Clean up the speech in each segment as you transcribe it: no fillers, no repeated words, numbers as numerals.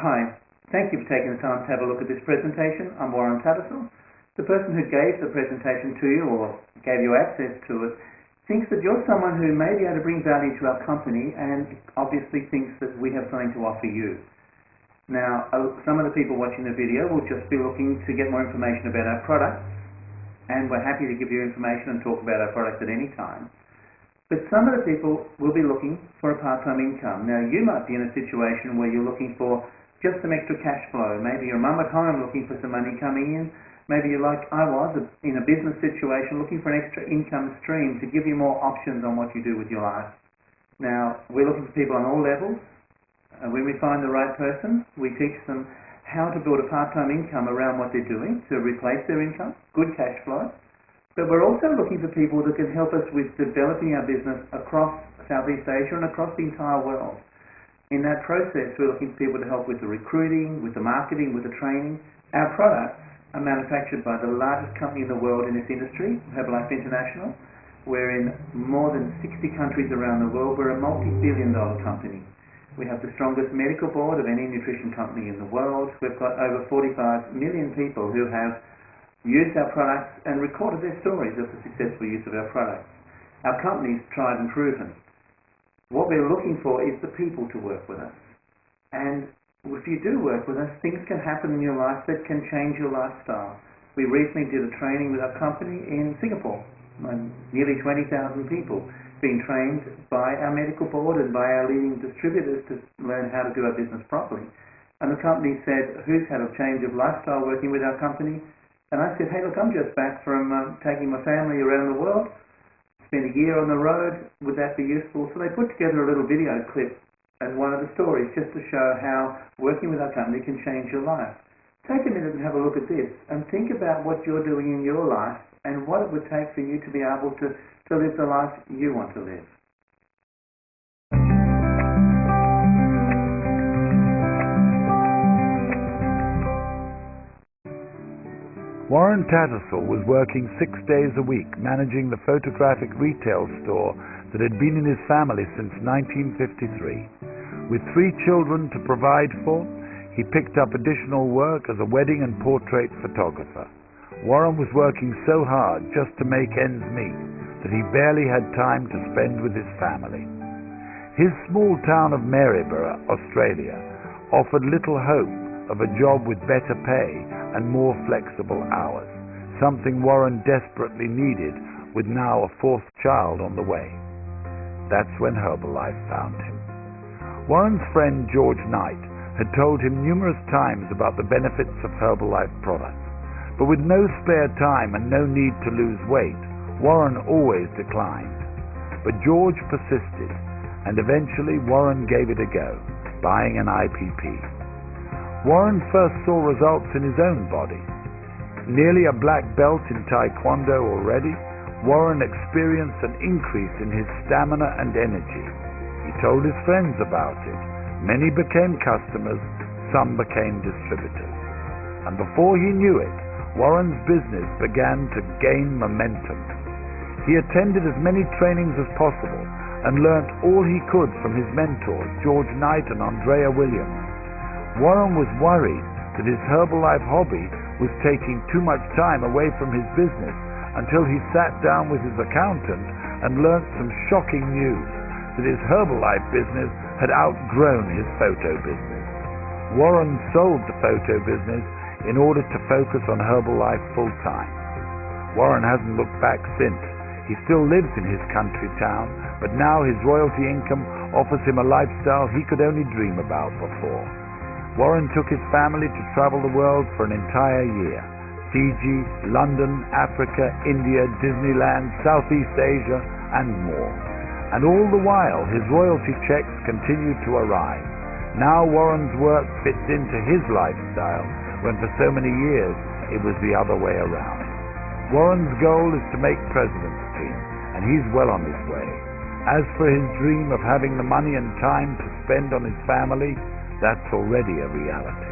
Hi, thank you for taking the time to have a look at this presentation. I'm Warren Tattersall. The person who gave the presentation to you or gave you access to it thinks that you're someone who may be able to bring value to our company and obviously thinks that we have something to offer you. Now, some of the people watching the video will just be looking to get more information about our products, and we're happy to give you information and talk about our products at any time. But some of the people will be looking for a part-time income. Now, you might be in a situation where you're looking for just some extra cash flow. Maybe you're a mum at home looking for some money coming in. Maybe you're like I was, in a business situation looking for an extra income stream to give you more options on what you do with your life. Now, we're looking for people on all levels. When we find the right person, we teach them how to build a part-time income around what they're doing to replace their income, good cash flow. But we're also looking for people that can help us with developing our business across Southeast Asia and across the entire world. In that process, we're looking for people to help with the recruiting, with the marketing, with the training. Our products are manufactured by the largest company in the world in this industry, Herbalife International. We're in more than 60 countries around the world. We're a multi-billion-dollar company. We have the strongest medical board of any nutrition company in the world. We've got over 45 million people who have used our products and recorded their stories of the successful use of our products. Our company's tried and proven. What we're looking for is the people to work with us. And if you do work with us, things can happen in your life that can change your lifestyle. We recently did a training with our company in Singapore. Nearly 20,000 people being trained by our medical board and by our leading distributors to learn how to do our business properly. And the company said, who's had a change of lifestyle working with our company? And I said, hey, look, I'm just back from taking my family around the world. Spent a year on the road. Would that be useful? So they put together a little video clip and one of the stories just to show how working with our company can change your life. Take a minute and have a look at this and think about what you're doing in your life and what it would take for you to be able to live the life you want to live. Warren Tattersall was working 6 days a week managing the photographic retail store that had been in his family since 1953. With 3 children to provide for, he picked up additional work as a wedding and portrait photographer. Warren was working so hard just to make ends meet that he barely had time to spend with his family. His small town of Maryborough, Australia, offered little hope of a job with better pay and more flexible hours, something Warren desperately needed with now a 4th child on the way. That's when Herbalife found him. Warren's friend George Knight had told him numerous times about the benefits of Herbalife products, but with no spare time and no need to lose weight, Warren always declined. But George persisted, and eventually Warren gave it a go, buying an IPP. Warren first saw results in his own body. Nearly a black belt in Taekwondo already, Warren experienced an increase in his stamina and energy. He told his friends about it. Many became customers, some became distributors. And before he knew it, Warren's business began to gain momentum. He attended as many trainings as possible and learnt all he could from his mentors, George Knight and Andrea Williams. Warren was worried that his Herbalife hobby was taking too much time away from his business until he sat down with his accountant and learnt some shocking news that his Herbalife business had outgrown his photo business. Warren sold the photo business in order to focus on Herbalife full-time. Warren hasn't looked back since. He still lives in his country town, but now his royalty income offers him a lifestyle he could only dream about before. Warren took his family to travel the world for an entire year. Fiji, London, Africa, India, Disneyland, Southeast Asia, and more. And all the while, his royalty checks continued to arrive. Now Warren's work fits into his lifestyle, when for so many years it was the other way around. Warren's goal is to make President's Team, and he's well on his way. As for his dream of having the money and time to spend on his family, that's already a reality.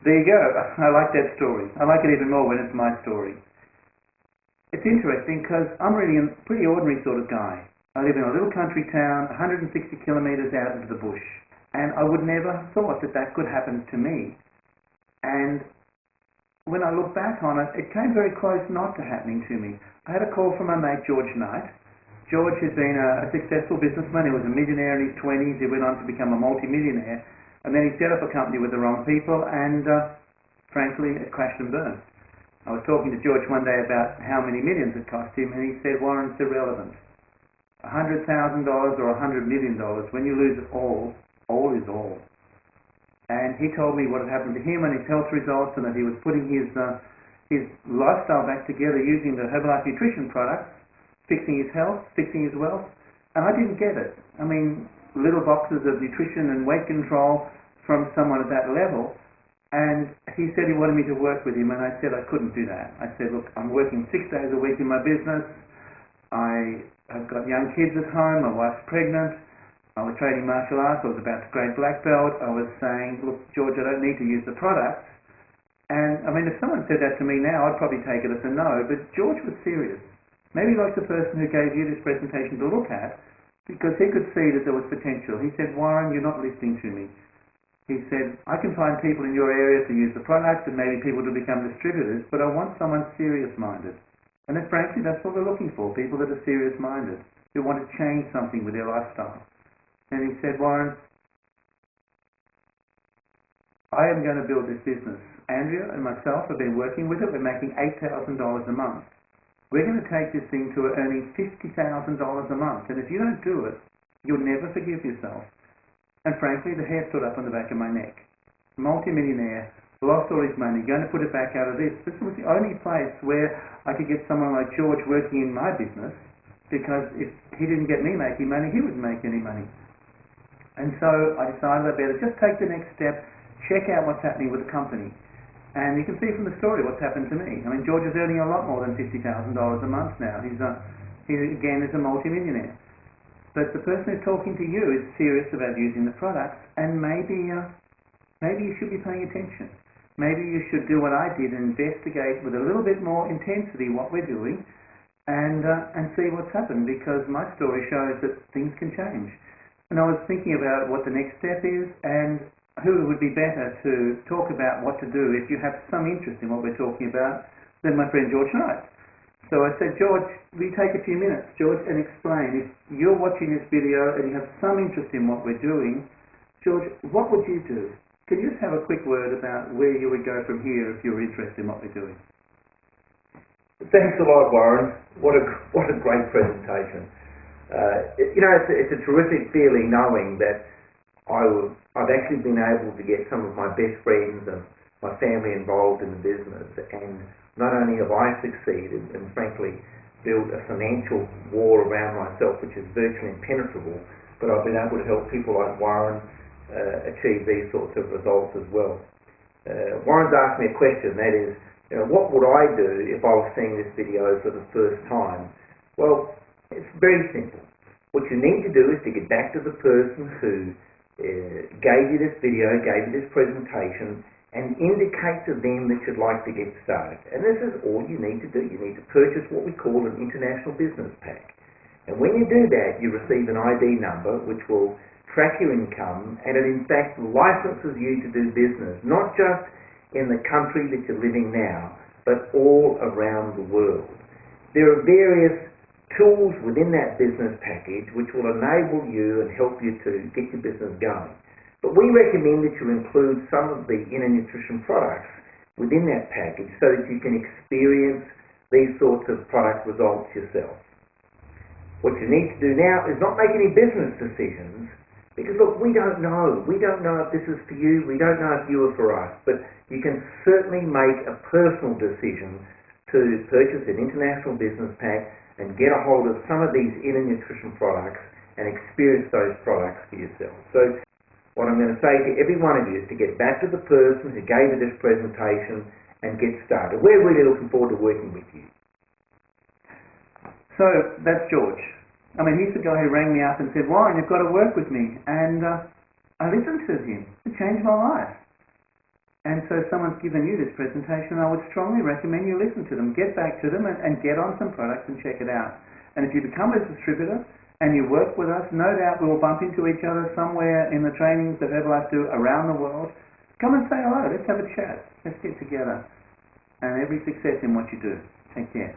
There you go. I like that story. I like it even more when it's my story. It's interesting because I'm really a pretty ordinary sort of guy. I live in a little country town, 160 kilometres out into the bush, and I would never have thought that that could happen to me. And when I look back on it, it came very close not to happening to me. I had a call from my mate George Knight. George had been a successful businessman. He was a millionaire in his 20s. He went on to become a multi-millionaire. And then he set up a company with the wrong people, and frankly, it crashed and burned. I was talking to George one day about how many millions it cost him, and he said, Warren, it's irrelevant. $100,000 or $100 million, when you lose it all is all. And he told me what had happened to him and his health results, and that he was putting his lifestyle back together using the Herbalife nutrition products, fixing his health, fixing his wealth, and I didn't get it. I mean, little boxes of nutrition and weight control from someone at that level, and he said he wanted me to work with him, and I said I couldn't do that. I said, look, I'm working 6 days a week in my business. I have got young kids at home. My wife's pregnant. I was training martial arts. I was about to grade black belt. I was saying, look, George, I don't need to use the products. And I mean, if someone said that to me now, I'd probably take it as a no, but George was serious. Maybe like the person who gave you this presentation to look at, because he could see that there was potential. He said, Warren, you're not listening to me. He said, I can find people in your area to use the product and maybe people to become distributors, but I want someone serious-minded. And then, frankly, that's what we're looking for, people that are serious-minded, who want to change something with their lifestyle. And he said, Warren, I am going to build this business. Andrea and myself have been working with it. We're making $8,000 a month. We're going to take this thing to earning $50,000 a month. And if you don't do it, you'll never forgive yourself. And frankly, the hair stood up on the back of my neck. Multi-millionaire, lost all his money, going to put it back out of this. This was the only place where I could get someone like George working in my business, because if he didn't get me making money, he wouldn't make any money. And so I decided I better just take the next step, check out what's happening with the company. And you can see from the story what's happened to me. I mean, George is earning a lot more than $50,000 a month now. He again is a multi-millionaire. But the person who's talking to you is serious about using the products, and maybe you should be paying attention. Maybe you should do what I did and investigate with a little bit more intensity what we're doing, and see what's happened, because my story shows that things can change. And I was thinking about what the next step is, and who would be better to talk about what to do if you have some interest in what we're talking about than my friend George Knight. So I said, George, will you take a few minutes, George, and explain, if you're watching this video and you have some interest in what we're doing, George, what would you do? Can you just have a quick word about where you would go from here if you're interested in what we're doing? Thanks a lot, Warren. What a great presentation. It's a terrific feeling knowing that I've actually been able to get some of my best friends and my family involved in the business, and not only have I succeeded and frankly built a financial wall around myself which is virtually impenetrable, but I've been able to help people like Warren achieve these sorts of results as well. Warren's asked me a question, that is, what would I do if I was seeing this video for the first time? Well, it's very simple. What you need to do is to get back to the person who gave you this video, gave you this presentation, and indicate to them that you'd like to get started. And this is all you need to do. You need to purchase what we call an international business pack. And when you do that, you receive an ID number which will track your income, and it in fact licenses you to do business, not just in the country that you're living now, but all around the world. There are various tools within that business package which will enable you and help you to get your business going. But we recommend that you include some of the inner nutrition products within that package so that you can experience these sorts of product results yourself. What you need to do now is not make any business decisions, because look, we don't know. We don't know if this is for you. We don't know if you are for us. But you can certainly make a personal decision to purchase an international business pack and get a hold of some of these inner nutrition products and experience those products for yourself. So what I'm going to say to every one of you is to get back to the person who gave you this presentation and get started. We're really looking forward to working with you. So that's George. I mean, he's the guy who rang me up and said, Warren, you've got to work with me. And I listened to him. It changed my life. And so if someone's given you this presentation, I would strongly recommend you listen to them, get back to them and get on some products and check it out. And if you become a distributor and you work with us, no doubt we will bump into each other somewhere in the trainings that Herbalife do around the world. Come and say hello, let's have a chat, let's get together. And every success in what you do. Take care.